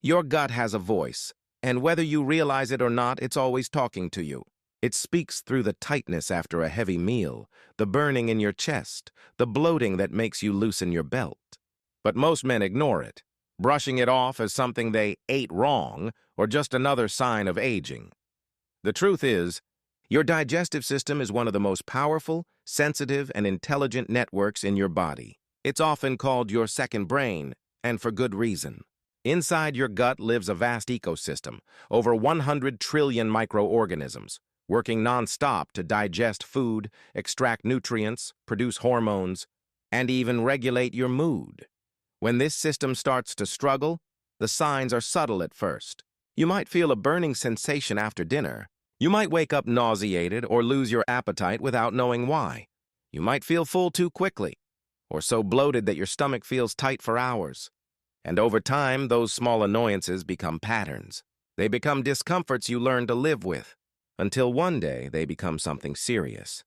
Your gut has a voice, and whether you realize it or not, it's always talking to you. It speaks through the tightness after a heavy meal, the burning in your chest, the bloating that makes you loosen your belt. But most men ignore it, brushing it off as something they ate wrong or just another sign of aging. The truth is, your digestive system is one of the most powerful, sensitive, and intelligent networks in your body. It's often called your second brain, and for good reason. Inside your gut lives a vast ecosystem, over 100 trillion microorganisms, working non-stop to digest food, extract nutrients, produce hormones, and even regulate your mood. When this system starts to struggle, the signs are subtle at first. You might feel a burning sensation after dinner. You might wake up nauseated or lose your appetite without knowing why. You might feel full too quickly, or so bloated that your stomach feels tight for hours. And over time, those small annoyances become patterns. They become discomforts you learn to live with, until one day they become something serious.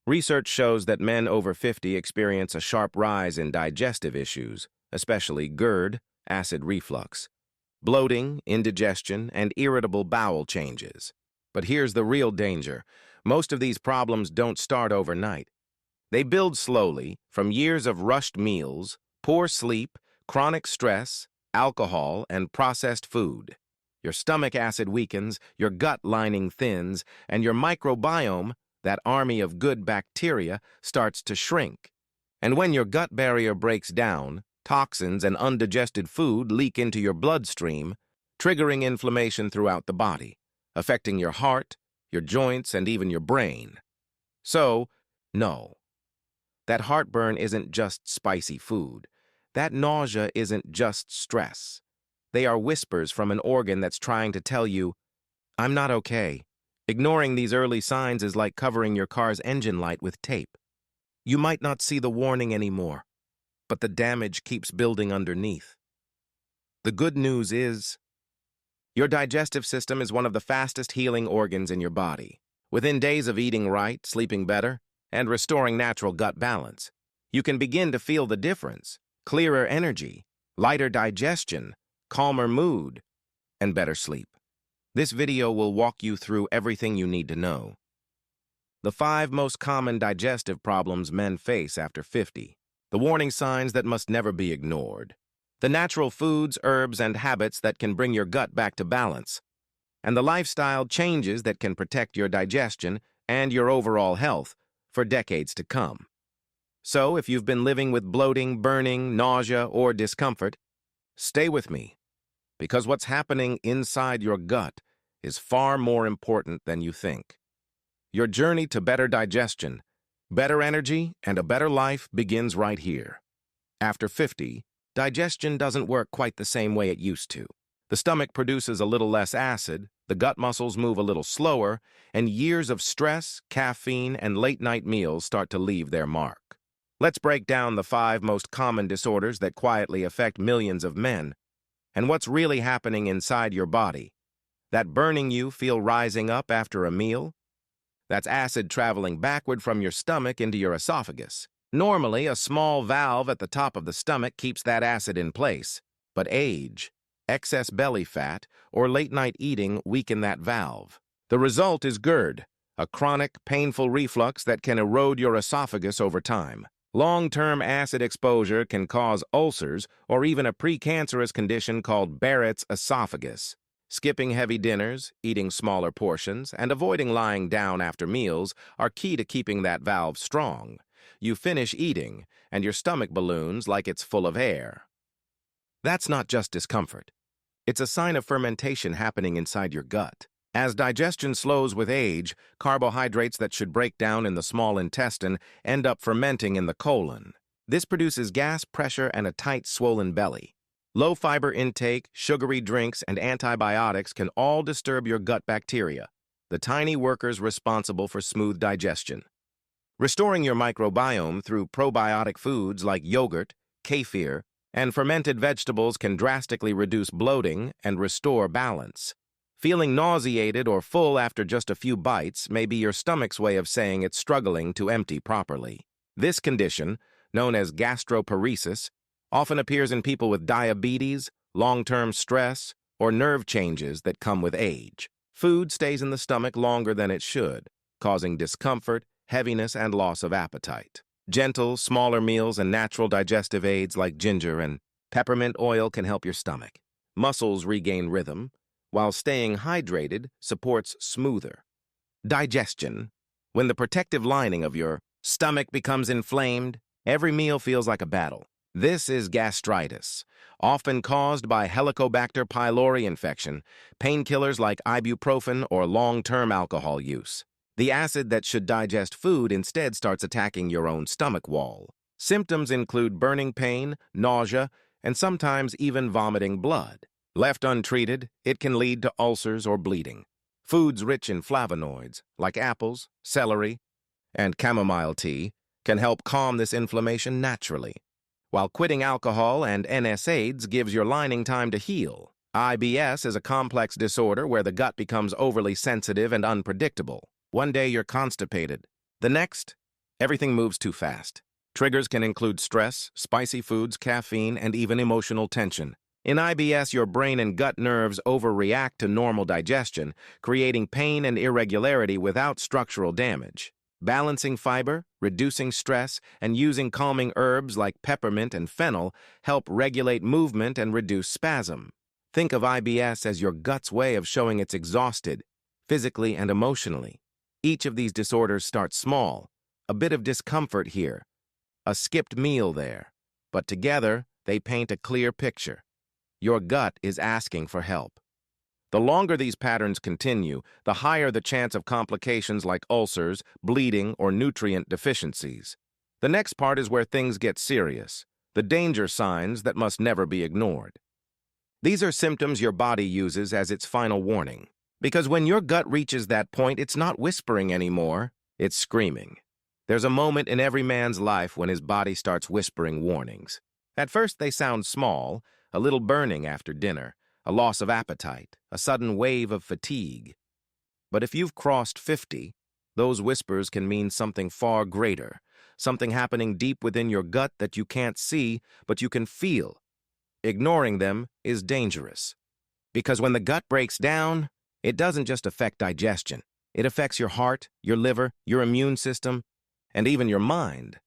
Research shows that men over 50 experience a sharp rise in digestive issues, especially GERD, acid reflux, bloating, indigestion, and irritable bowel changes. But here's the real danger. Most of these problems don't start overnight. They build slowly from years of rushed meals, poor sleep, chronic stress, alcohol, and processed food. Your stomach acid weakens, your gut lining thins, and your microbiome, that army of good bacteria, starts to shrink. And when your gut barrier breaks down, toxins and undigested food leak into your bloodstream, triggering inflammation throughout the body, affecting your heart, your joints, and even your brain. So, no. That heartburn isn't just spicy food. That nausea isn't just stress. They are whispers from an organ that's trying to tell you, I'm not okay. Ignoring these early signs is like covering your car's engine light with tape. You might not see the warning anymore, but the damage keeps building underneath. The good news is, your digestive system is one of the fastest healing organs in your body. Within days of eating right, sleeping better, and restoring natural gut balance, you can begin to feel the difference. Clearer energy, lighter digestion, calmer mood, and better sleep. This video will walk you through everything you need to know. The 5 most common digestive problems men face after 50. The warning signs that must never be ignored. The natural foods, herbs, and habits that can bring your gut back to balance. And the lifestyle changes that can protect your digestion and your overall health for decades to come. So, if you've been living with bloating, burning, nausea, or discomfort, stay with me, because what's happening inside your gut is far more important than you think. Your journey to better digestion, better energy, and a better life begins right here. After 50, digestion doesn't work quite the same way it used to. The stomach produces a little less acid, the gut muscles move a little slower, and years of stress, caffeine, and late-night meals start to leave their mark. Let's break down the 5 most common disorders that quietly affect millions of men, and what's really happening inside your body. That burning you feel rising up after a meal? That's acid traveling backward from your stomach into your esophagus. Normally, a small valve at the top of the stomach keeps that acid in place, but age, excess belly fat, or late-night eating weaken that valve. The result is GERD, a chronic, painful reflux that can erode your esophagus over time. Long-term acid exposure can cause ulcers or even a precancerous condition called Barrett's esophagus. Skipping heavy dinners, eating smaller portions, and avoiding lying down after meals are key to keeping that valve strong. You finish eating, and your stomach balloons like it's full of air. That's not just discomfort. It's a sign of fermentation happening inside your gut. As digestion slows with age, carbohydrates that should break down in the small intestine end up fermenting in the colon. This produces gas, pressure, and a tight, swollen belly. Low-fiber intake, sugary drinks, and antibiotics can all disturb your gut bacteria, the tiny workers responsible for smooth digestion. Restoring your microbiome through probiotic foods like yogurt, kefir, and fermented vegetables can drastically reduce bloating and restore balance. Feeling nauseated or full after just a few bites may be your stomach's way of saying it's struggling to empty properly. This condition, known as gastroparesis, often appears in people with diabetes, long-term stress, or nerve changes that come with age. Food stays in the stomach longer than it should, causing discomfort, heaviness, and loss of appetite. Gentle, smaller meals and natural digestive aids like ginger and peppermint oil can help your stomach. Muscles regain rhythm, while staying hydrated supports smoother digestion. When the protective lining of your stomach becomes inflamed, every meal feels like a battle. This is gastritis, often caused by Helicobacter pylori infection, painkillers like ibuprofen, or long-term alcohol use. The acid that should digest food instead starts attacking your own stomach wall. Symptoms include burning pain, nausea, and sometimes even vomiting blood. Left untreated, it can lead to ulcers or bleeding. Foods rich in flavonoids, like apples, celery, and chamomile tea, can help calm this inflammation naturally, while quitting alcohol and NSAIDs gives your lining time to heal. IBS is a complex disorder where the gut becomes overly sensitive and unpredictable. One day you're constipated. The next, everything moves too fast. Triggers can include stress, spicy foods, caffeine, and even emotional tension. In IBS, your brain and gut nerves overreact to normal digestion, creating pain and irregularity without structural damage. Balancing fiber, reducing stress, and using calming herbs like peppermint and fennel help regulate movement and reduce spasm. Think of IBS as your gut's way of showing it's exhausted, physically and emotionally. Each of these disorders starts small, a bit of discomfort here, a skipped meal there, but together they paint a clear picture. Your gut is asking for help. The longer these patterns continue, the higher the chance of complications like ulcers, bleeding, or nutrient deficiencies. The next part is where things get serious, the danger signs that must never be ignored. These are symptoms your body uses as its final warning. Because when your gut reaches that point, it's not whispering anymore, it's screaming. There's a moment in every man's life when his body starts whispering warnings. At first they sound small, a little burning after dinner, a loss of appetite, a sudden wave of fatigue. But if you've crossed 50, those whispers can mean something far greater, something happening deep within your gut that you can't see, but you can feel. Ignoring them is dangerous. Because when the gut breaks down, it doesn't just affect digestion. It affects your heart, your liver, your immune system, and even your mind.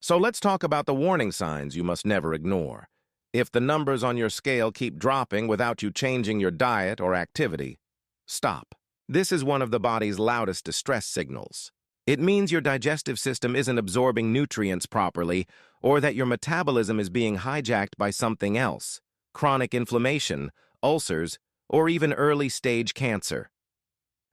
So let's talk about the warning signs you must never ignore. If the numbers on your scale keep dropping without you changing your diet or activity, stop. This is one of the body's loudest distress signals. It means your digestive system isn't absorbing nutrients properly, or that your metabolism is being hijacked by something else, chronic inflammation, ulcers, or even early-stage cancer.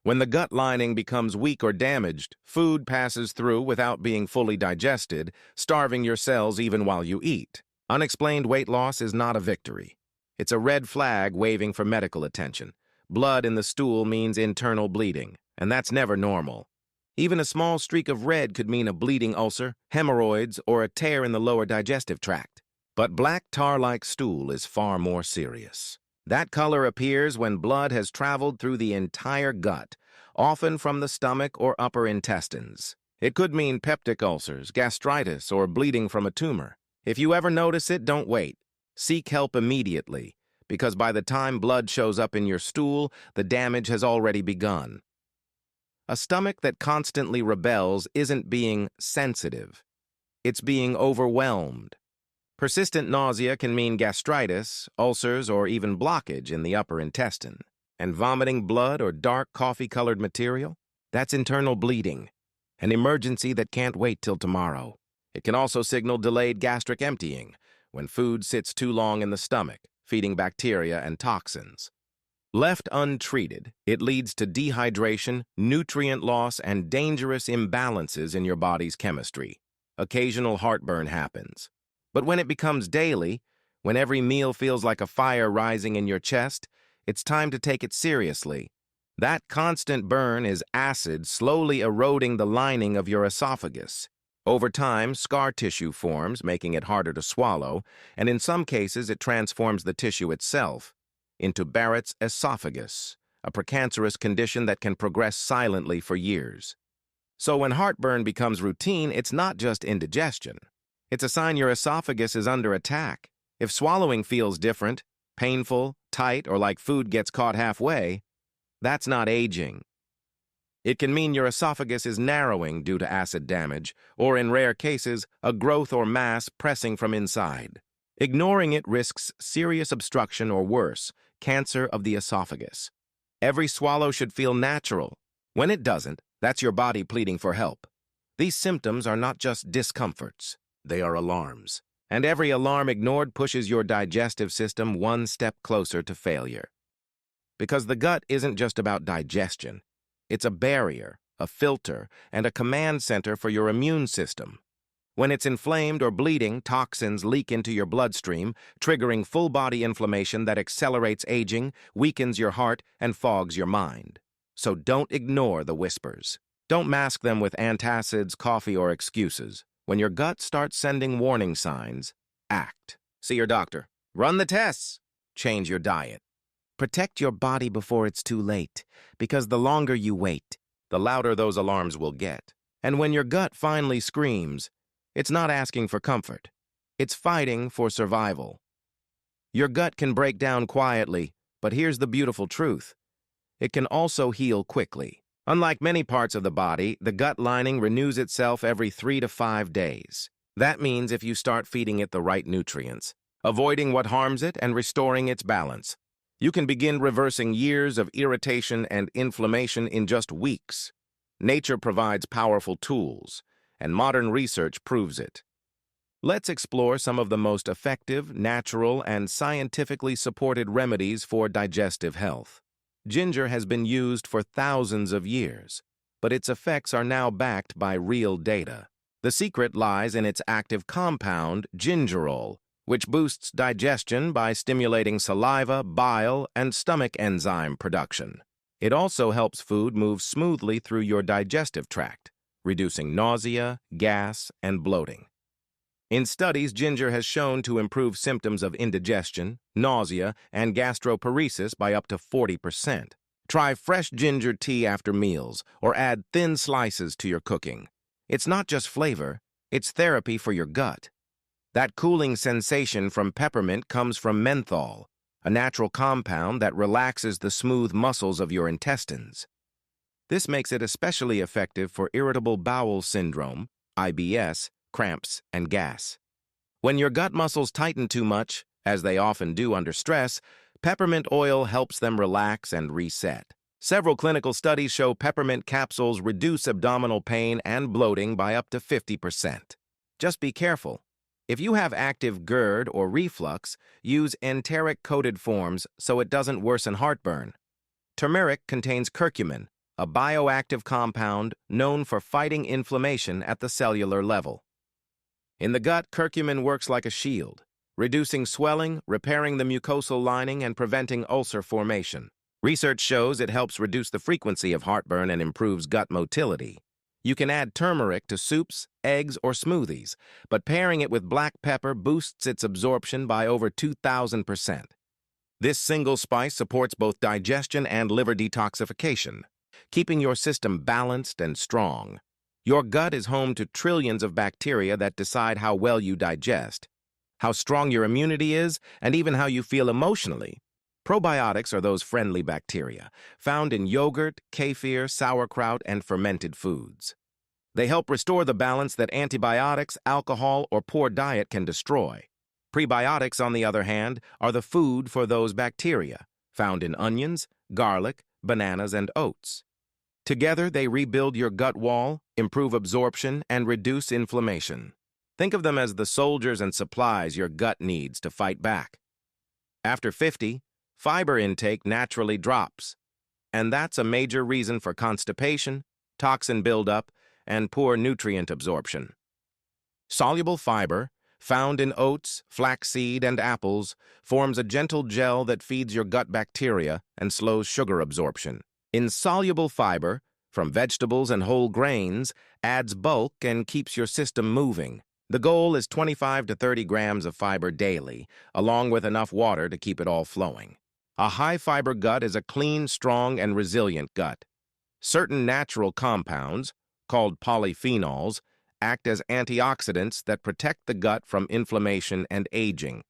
When the gut lining becomes weak or damaged, food passes through without being fully digested, starving your cells even while you eat. Unexplained weight loss is not a victory. It's a red flag waving for medical attention. Blood in the stool means internal bleeding, and that's never normal. Even a small streak of red could mean a bleeding ulcer, hemorrhoids, or a tear in the lower digestive tract. But black tar-like stool is far more serious. That color appears when blood has traveled through the entire gut, often from the stomach or upper intestines. It could mean peptic ulcers, gastritis, or bleeding from a tumor. If you ever notice it, don't wait. Seek help immediately, because by the time blood shows up in your stool, the damage has already begun. A stomach that constantly rebels isn't being sensitive. It's being overwhelmed. Persistent nausea can mean gastritis, ulcers, or even blockage in the upper intestine. And vomiting blood or dark coffee-colored material? That's internal bleeding, an emergency that can't wait till tomorrow. It can also signal delayed gastric emptying, when food sits too long in the stomach, feeding bacteria and toxins. Left untreated, it leads to dehydration, nutrient loss, and dangerous imbalances in your body's chemistry. Occasional heartburn happens. But when it becomes daily, when every meal feels like a fire rising in your chest, it's time to take it seriously. That constant burn is acid slowly eroding the lining of your esophagus. Over time, scar tissue forms, making it harder to swallow, and in some cases it transforms the tissue itself into Barrett's esophagus, a precancerous condition that can progress silently for years. So when heartburn becomes routine, it's not just indigestion. It's a sign your esophagus is under attack. If swallowing feels different, painful, tight, or like food gets caught halfway, that's not aging. It can mean your esophagus is narrowing due to acid damage, or in rare cases, a growth or mass pressing from inside. Ignoring it risks serious obstruction or worse, cancer of the esophagus. Every swallow should feel natural. When it doesn't, that's your body pleading for help. These symptoms are not just discomforts, they are alarms. And every alarm ignored pushes your digestive system one step closer to failure. Because the gut isn't just about digestion. It's a barrier, a filter, and a command center for your immune system. When it's inflamed or bleeding, toxins leak into your bloodstream, triggering full-body inflammation that accelerates aging, weakens your heart, and fogs your mind. So don't ignore the whispers. Don't mask them with antacids, coffee, or excuses. When your gut starts sending warning signs, act. See your doctor. Run the tests. Change your diet. Protect your body before it's too late, because the longer you wait, the louder those alarms will get. And when your gut finally screams, it's not asking for comfort. It's fighting for survival. Your gut can break down quietly, but here's the beautiful truth. It can also heal quickly. Unlike many parts of the body, the gut lining renews itself every 3 to 5 days. That means if you start feeding it the right nutrients, avoiding what harms it, and restoring its balance, you can begin reversing years of irritation and inflammation in just weeks. Nature provides powerful tools, and modern research proves it. Let's explore some of the most effective, natural, and scientifically supported remedies for digestive health. Ginger has been used for thousands of years, but its effects are now backed by real data. The secret lies in its active compound, gingerol, which boosts digestion by stimulating saliva, bile, and stomach enzyme production. It also helps food move smoothly through your digestive tract, reducing nausea, gas, and bloating. In studies, ginger has shown to improve symptoms of indigestion, nausea, and gastroparesis by up to 40%. Try fresh ginger tea after meals, or add thin slices to your cooking. It's not just flavor, it's therapy for your gut. That cooling sensation from peppermint comes from menthol, a natural compound that relaxes the smooth muscles of your intestines. This makes it especially effective for irritable bowel syndrome, IBS, cramps, and gas. When your gut muscles tighten too much, as they often do under stress, peppermint oil helps them relax and reset. Several clinical studies show peppermint capsules reduce abdominal pain and bloating by up to 50%. Just be careful. If you have active GERD or reflux, use enteric-coated forms so it doesn't worsen heartburn. Turmeric contains curcumin, a bioactive compound known for fighting inflammation at the cellular level. In the gut, curcumin works like a shield, reducing swelling, repairing the mucosal lining, and preventing ulcer formation. Research shows it helps reduce the frequency of heartburn and improves gut motility. You can add turmeric to soups, eggs, or smoothies, but pairing it with black pepper boosts its absorption by over 2,000%. This single spice supports both digestion and liver detoxification, keeping your system balanced and strong. Your gut is home to trillions of bacteria that decide how well you digest, how strong your immunity is, and even how you feel emotionally. Probiotics are those friendly bacteria, found in yogurt, kefir, sauerkraut, and fermented foods. They help restore the balance that antibiotics, alcohol, or poor diet can destroy. Prebiotics, on the other hand, are the food for those bacteria, found in onions, garlic, bananas, and oats. Together, they rebuild your gut wall, improve absorption, and reduce inflammation. Think of them as the soldiers and supplies your gut needs to fight back. After 50, fiber intake naturally drops, and that's a major reason for constipation, toxin buildup, and poor nutrient absorption. Soluble fiber, found in oats, flaxseed, and apples, forms a gentle gel that feeds your gut bacteria and slows sugar absorption. Insoluble fiber, from vegetables and whole grains, adds bulk and keeps your system moving. The goal is 25 to 30 grams of fiber daily, along with enough water to keep it all flowing. A high-fiber gut is a clean, strong, and resilient gut. Certain natural compounds, called polyphenols, act as antioxidants that protect the gut from inflammation and aging.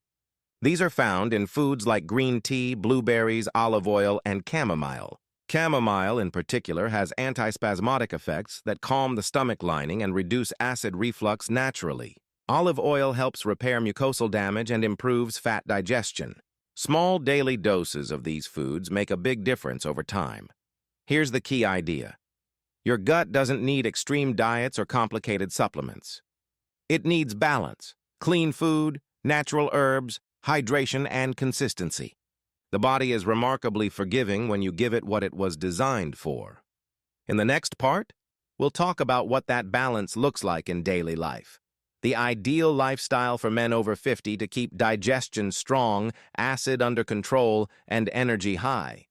These are found in foods like green tea, blueberries, olive oil, and chamomile. Chamomile, in particular, has antispasmodic effects that calm the stomach lining and reduce acid reflux naturally. Olive oil helps repair mucosal damage and improves fat digestion. Small daily doses of these foods make a big difference over time. Here's the key idea. Your gut doesn't need extreme diets or complicated supplements. It needs balance, clean food, natural herbs, hydration, and consistency. The body is remarkably forgiving when you give it what it was designed for. In the next part, we'll talk about what that balance looks like in daily life. The ideal lifestyle for men over 50 to keep digestion strong, acid under control, and energy high.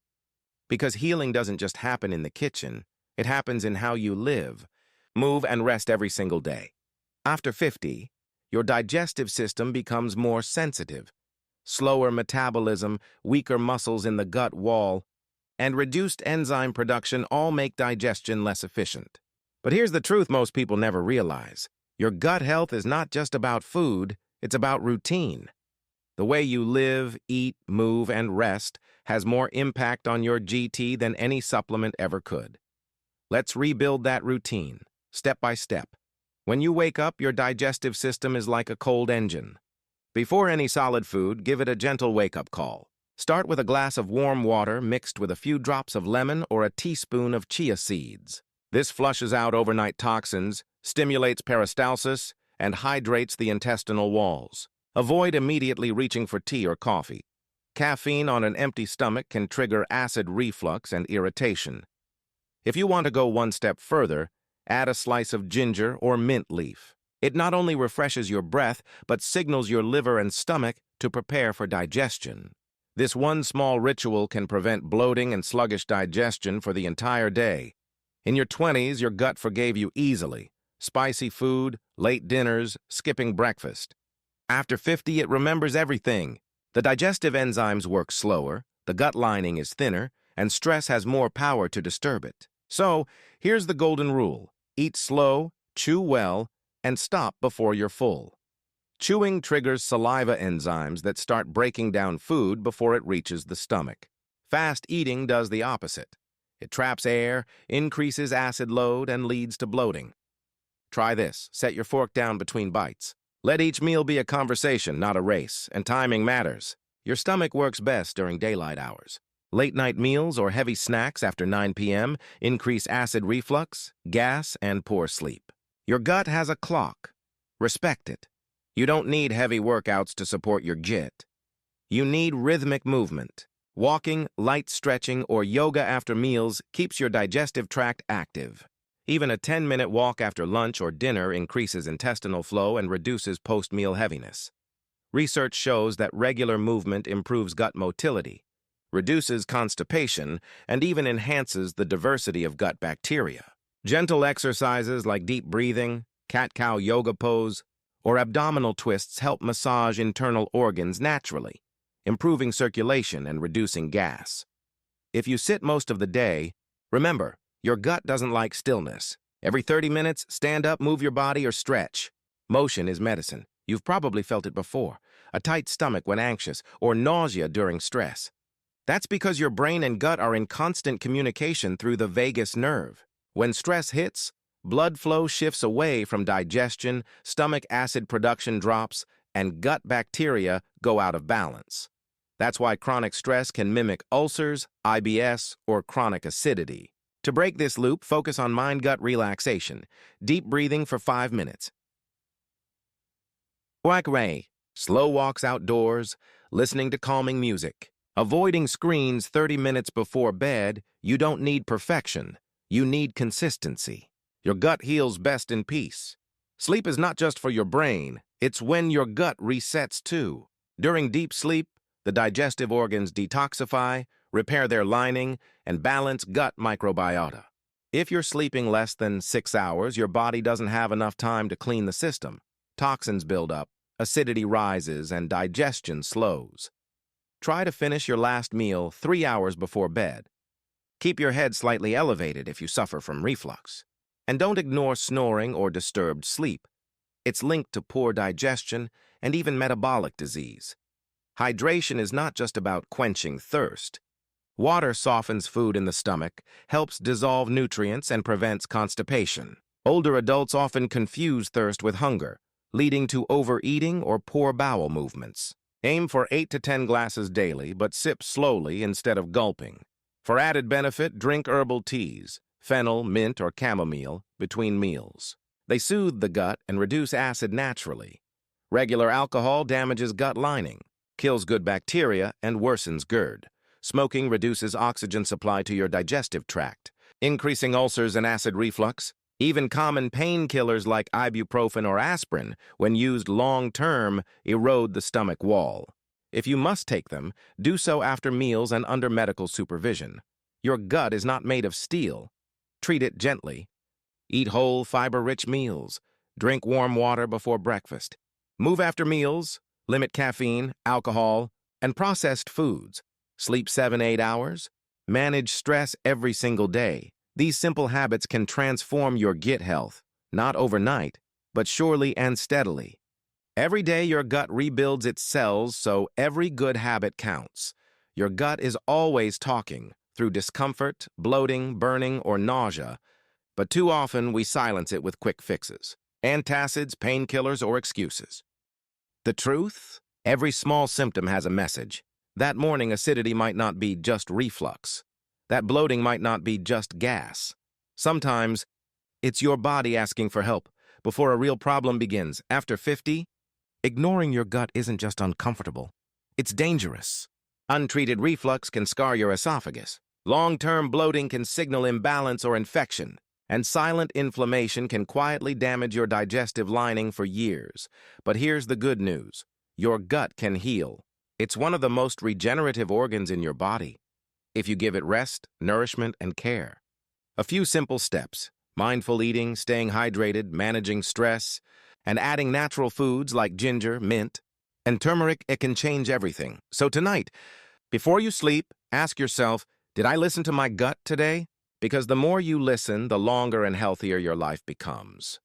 Because healing doesn't just happen in the kitchen, it happens in how you live, move, and rest every single day. After 50, your digestive system becomes more sensitive. Slower metabolism, weaker muscles in the gut wall, and reduced enzyme production all make digestion less efficient. But here's the truth most people never realize. Your gut health is not just about food, it's about routine. The way you live, eat, move, and rest has more impact on your GT than any supplement ever could. Let's rebuild that routine, step by step. When you wake up, your digestive system is like a cold engine. Before any solid food, give it a gentle wake-up call. Start with a glass of warm water mixed with a few drops of lemon or a teaspoon of chia seeds. This flushes out overnight toxins, stimulates peristalsis, and hydrates the intestinal walls. Avoid immediately reaching for tea or coffee. Caffeine on an empty stomach can trigger acid reflux and irritation. If you want to go one step further, add a slice of ginger or mint leaf. It not only refreshes your breath, but signals your liver and stomach to prepare for digestion. This one small ritual can prevent bloating and sluggish digestion for the entire day. In your 20s, your gut forgave you easily. Spicy food, late dinners, skipping breakfast. After 50, it remembers everything. The digestive enzymes work slower, the gut lining is thinner, and stress has more power to disturb it. So, here's the golden rule. Eat slow, chew well, and stop before you're full. Chewing triggers saliva enzymes that start breaking down food before it reaches the stomach. Fast eating does the opposite. It traps air, increases acid load, and leads to bloating. Try this. Set your fork down between bites. Let each meal be a conversation, not a race, and timing matters. Your stomach works best during daylight hours. Late-night meals or heavy snacks after 9 p.m. increase acid reflux, gas, and poor sleep. Your gut has a clock. Respect it. You don't need heavy workouts to support your GIT. You need rhythmic movement. Walking, light stretching, or yoga after meals keeps your digestive tract active. Even a 10-minute walk after lunch or dinner increases intestinal flow and reduces post-meal heaviness. Research shows that regular movement improves gut motility, reduces constipation, and even enhances the diversity of gut bacteria. Gentle exercises like deep breathing, cat-cow yoga pose, or abdominal twists help massage internal organs naturally, improving circulation and reducing gas. If you sit most of the day, remember, your gut doesn't like stillness. Every 30 minutes, stand up, move your body, or stretch. Motion is medicine. You've probably felt it before. A tight stomach when anxious, or nausea during stress. That's because your brain and gut are in constant communication through the vagus nerve. When stress hits, blood flow shifts away from digestion, stomach acid production drops, and gut bacteria go out of balance. That's why chronic stress can mimic ulcers, IBS, or chronic acidity. To break this loop, focus on mind-gut relaxation. Deep breathing for 5 minutes. Quack Ray. Slow walks outdoors, listening to calming music. Avoiding screens 30 minutes before bed. You don't need perfection. You need consistency. Your gut heals best in peace. Sleep is not just for your brain. It's when your gut resets too. During deep sleep, the digestive organs detoxify, repair their lining, and balance gut microbiota. If you're sleeping less than 6 hours, your body doesn't have enough time to clean the system. Toxins build up, acidity rises, and digestion slows. Try to finish your last meal 3 hours before bed. Keep your head slightly elevated if you suffer from reflux. And don't ignore snoring or disturbed sleep. It's linked to poor digestion and even metabolic disease. Hydration is not just about quenching thirst. Water softens food in the stomach, helps dissolve nutrients, and prevents constipation. Older adults often confuse thirst with hunger, leading to overeating or poor bowel movements. Aim for 8 to 10 glasses daily, but sip slowly instead of gulping. For added benefit, drink herbal teas, fennel, mint, or chamomile, between meals. They soothe the gut and reduce acid naturally. Regular alcohol damages gut lining, kills good bacteria, and worsens GERD. Smoking reduces oxygen supply to your digestive tract, increasing ulcers and acid reflux. Even common painkillers like ibuprofen or aspirin, when used long-term, erode the stomach wall. If you must take them, do so after meals and under medical supervision. Your gut is not made of steel. Treat it gently. Eat whole, fiber-rich meals. Drink warm water before breakfast. Move after meals. Limit caffeine, alcohol, and processed foods. Sleep 7-8 hours. Manage stress every single day. These simple habits can transform your gut health, not overnight, but surely and steadily. Every day your gut rebuilds its cells, so every good habit counts. Your gut is always talking, through discomfort, bloating, burning, or nausea, but too often we silence it with quick fixes, antacids, painkillers, or excuses. The truth? Every small symptom has a message. That morning acidity might not be just reflux. That bloating might not be just gas. Sometimes, it's your body asking for help before a real problem begins. After 50, ignoring your gut isn't just uncomfortable. It's dangerous. Untreated reflux can scar your esophagus. Long-term bloating can signal imbalance or infection. And silent inflammation can quietly damage your digestive lining for years. But here's the good news. Your gut can heal. It's one of the most regenerative organs in your body, if you give it rest, nourishment, and care. A few simple steps: mindful eating, staying hydrated, managing stress, and adding natural foods like ginger, mint, and turmeric. It can change everything. So tonight, before you sleep, ask yourself, did I listen to my gut today? Because the more you listen, the longer and healthier your life becomes.